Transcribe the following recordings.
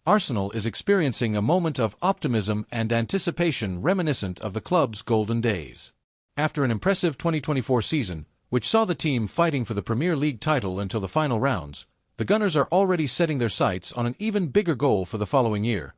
Arsenal is experiencing a moment of optimism and anticipation reminiscent of the club's golden days. After an impressive 2024 season, which saw the team fighting for the Premier League title until the final rounds, the Gunners are already setting their sights on an even bigger goal for the following year: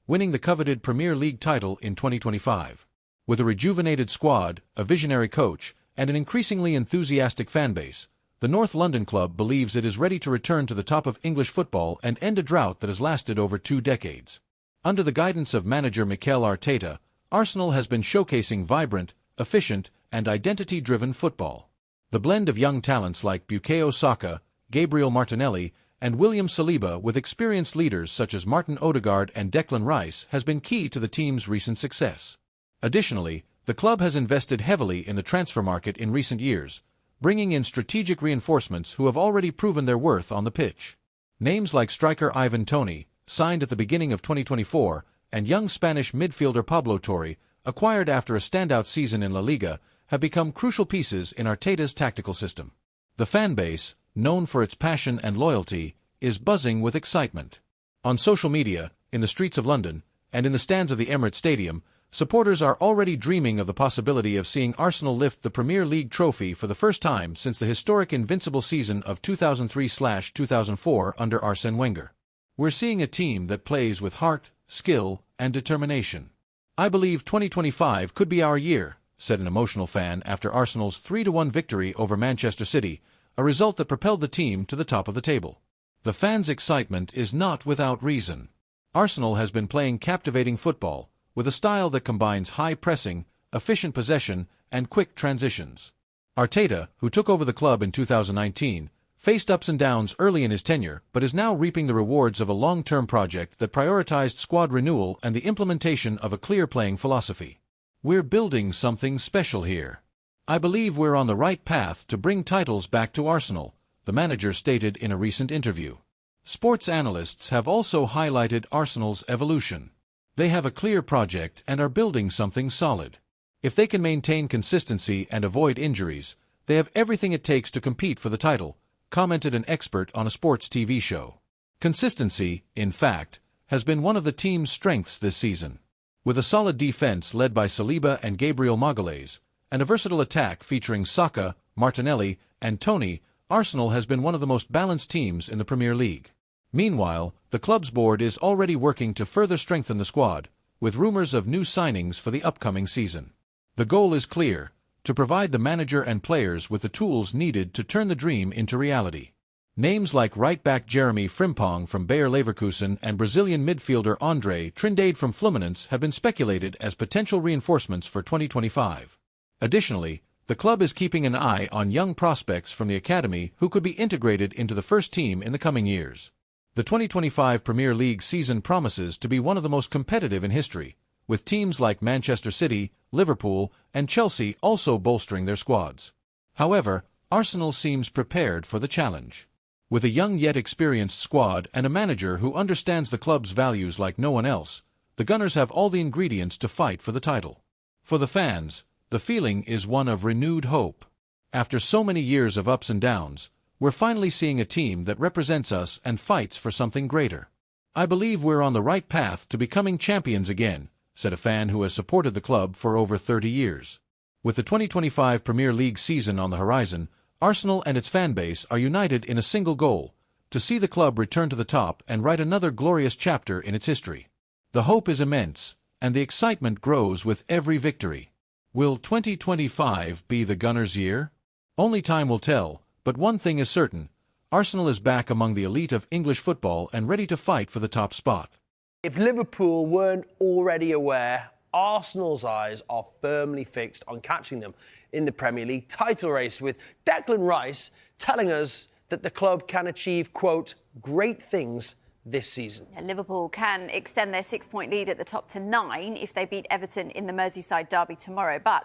winning the coveted Premier League title in 2025. With a rejuvenated squad, a visionary coach, and an increasingly enthusiastic fanbase, the North London club believes it is ready to return to the top of English football and end a drought that has lasted over 2 decades. Under the guidance of manager Mikel Arteta, Arsenal has been showcasing vibrant, efficient, and identity-driven football. The blend of young talents like Bukayo Saka, Gabriel Martinelli, and William Saliba with experienced leaders such as Martin Odegaard and Declan Rice has been key to the team's recent success. Additionally, the club has invested heavily in the transfer market in recent years, bringing in strategic reinforcements who have already proven their worth on the pitch. Names like striker Ivan Toney, signed at the beginning of 2024, and young Spanish midfielder Pablo Torre, acquired after a standout season in La Liga, have become crucial pieces in Arteta's tactical system. The fanbase, known for its passion and loyalty, is buzzing with excitement. On social media, in the streets of London, and in the stands of the Emirates Stadium, supporters are already dreaming of the possibility of seeing Arsenal lift the Premier League trophy for the first time since the historic invincible season of 2003-2004 under Arsène Wenger. We're seeing a team that plays with heart, skill, and determination. "I believe 2025 could be our year," said an emotional fan after Arsenal's 3-1 victory over Manchester City, a result that propelled the team to the top of the table. The fans' excitement is not without reason. Arsenal has been playing captivating football, with a style that combines high pressing, efficient possession, and quick transitions. Arteta, who took over the club in 2019, faced ups and downs early in his tenure but is now reaping the rewards of a long-term project that prioritized squad renewal and the implementation of a clear playing philosophy. "We're building something special here. I believe we're on the right path to bring titles back to Arsenal," the manager stated in a recent interview. Sports analysts have also highlighted Arsenal's evolution. "They have a clear project and are building something solid. If they can maintain consistency and avoid injuries, they have everything it takes to compete for the title," commented an expert on a sports TV show. Consistency, in fact, has been one of the team's strengths this season. With a solid defense led by Saliba and Gabriel Magalhaes, and a versatile attack featuring Saka, Martinelli, and Toney, Arsenal has been one of the most balanced teams in the Premier League. Meanwhile, the club's board is already working to further strengthen the squad, with rumors of new signings for the upcoming season. The goal is clear: to provide the manager and players with the tools needed to turn the dream into reality. Names like right-back Jeremy Frimpong from Bayer Leverkusen and Brazilian midfielder André Trindade from Fluminense have been speculated as potential reinforcements for 2025. Additionally, the club is keeping an eye on young prospects from the academy who could be integrated into the first team in the coming years. The 2025 Premier League season promises to be one of the most competitive in history, with teams like Manchester City, Liverpool, and Chelsea also bolstering their squads. However, Arsenal seems prepared for the challenge. With a young yet experienced squad and a manager who understands the club's values like no one else, the Gunners have all the ingredients to fight for the title. For the fans, the feeling is one of renewed hope. After so many years of ups and downs, we're finally seeing a team that represents us and fights for something greater. "I believe we're on the right path to becoming champions again," said a fan who has supported the club for over 30 years. With the 2025 Premier League season on the horizon, Arsenal and its fanbase are united in a single goal: to see the club return to the top and write another glorious chapter in its history. The hope is immense, and the excitement grows with every victory. Will 2025 be the Gunners' year? Only time will tell, but one thing is certain: Arsenal is back among the elite of English football and ready to fight for the top spot. If Liverpool weren't already aware, Arsenal's eyes are firmly fixed on catching them in the Premier League title race, with Declan Rice telling us that the club can achieve, quote, great things this season. Yeah, Liverpool can extend their 6-point lead at the top to 9 if they beat Everton in the Merseyside derby tomorrow. But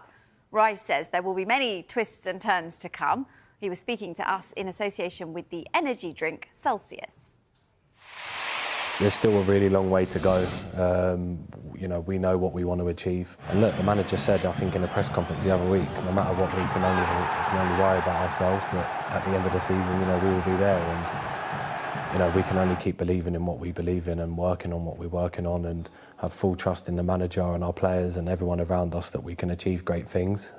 Rice says there will be many twists and turns to come. He was speaking to us in association with the energy drink Celsius. There's still a really long way to go. We know what we want to achieve. And look, the manager said, I think in a press conference the other week, no matter what, we can only worry about ourselves. But at the end of the season, we will be there. And you know, we can only keep believing in what we believe in and working on what we're working on, and have full trust in the manager and our players and everyone around us that we can achieve great things.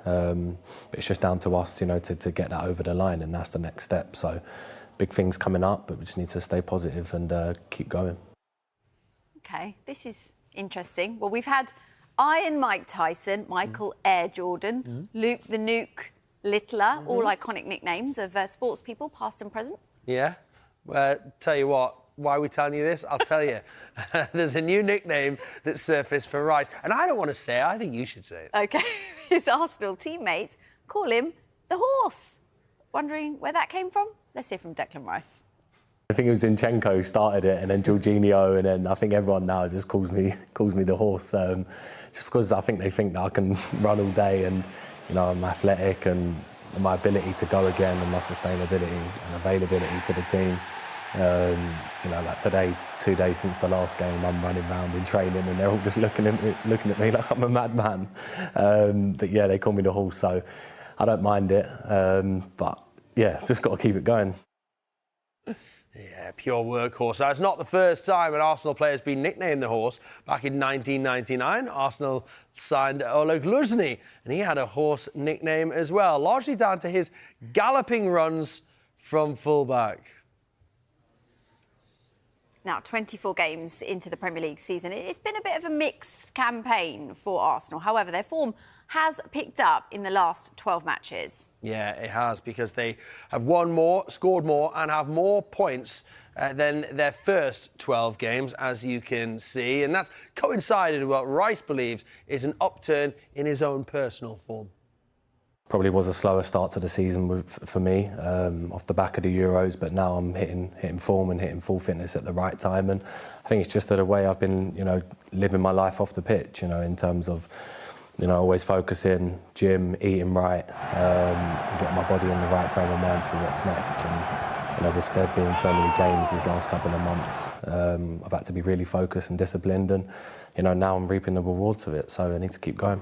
It's just down to us, you know, to get that over the line, and that's the next step. So big things coming up, but we just need to stay positive and keep going. OK, this is interesting. Well, we've had Iron Mike Tyson, Michael Air Jordan, Luke the Nuke Littler, all iconic nicknames of sports people, past and present. Yeah. Tell you what, why are we telling you this? I'll tell you. There's a new nickname that surfaced for Rice. And I don't want to say it, I think you should say it. OK. His Arsenal teammates call him the Horse. Wondering where that came from? Let's hear from Declan Rice. I think it was Zinchenko who started it, and then Jorginho, and then I think everyone now just calls me the Horse. Just because I think they think that I can run all day, and you know, I'm athletic, and my ability to go again, and my sustainability and availability to the team. You know, like today, 2 days since the last game, I'm running around in training, and they're all just looking at me like I'm a madman. But yeah, they call me the Horse, so I don't mind it. But yeah, just got to keep it going. Yeah, pure workhorse. Now, it's not the first time an Arsenal player has been nicknamed the Horse. Back in 1999, Arsenal signed Oleg Luzhny, and he had a horse nickname as well, largely down to his galloping runs from fullback. Now, 24 games into the Premier League season, it's been a bit of a mixed campaign for Arsenal. However, their form has picked up in the last 12 matches. Yeah, it has, because they have won more, scored more, and have more points than their first 12 games, as you can see. And that's coincided with what Rice believes is an upturn in his own personal form. Probably was a slower start to the season for me, off the back of the Euros, but now I'm hitting form and hitting full fitness at the right time. And I think it's just the way I've been, you know, living my life off the pitch, you know, in terms of, you know, always focusing, gym, eating right, and getting my body in the right frame of mind for what's next. And, you know, with there being so many games these last couple of months, I've had to be really focused and disciplined, and, you know, now I'm reaping the rewards of it, so I need to keep going.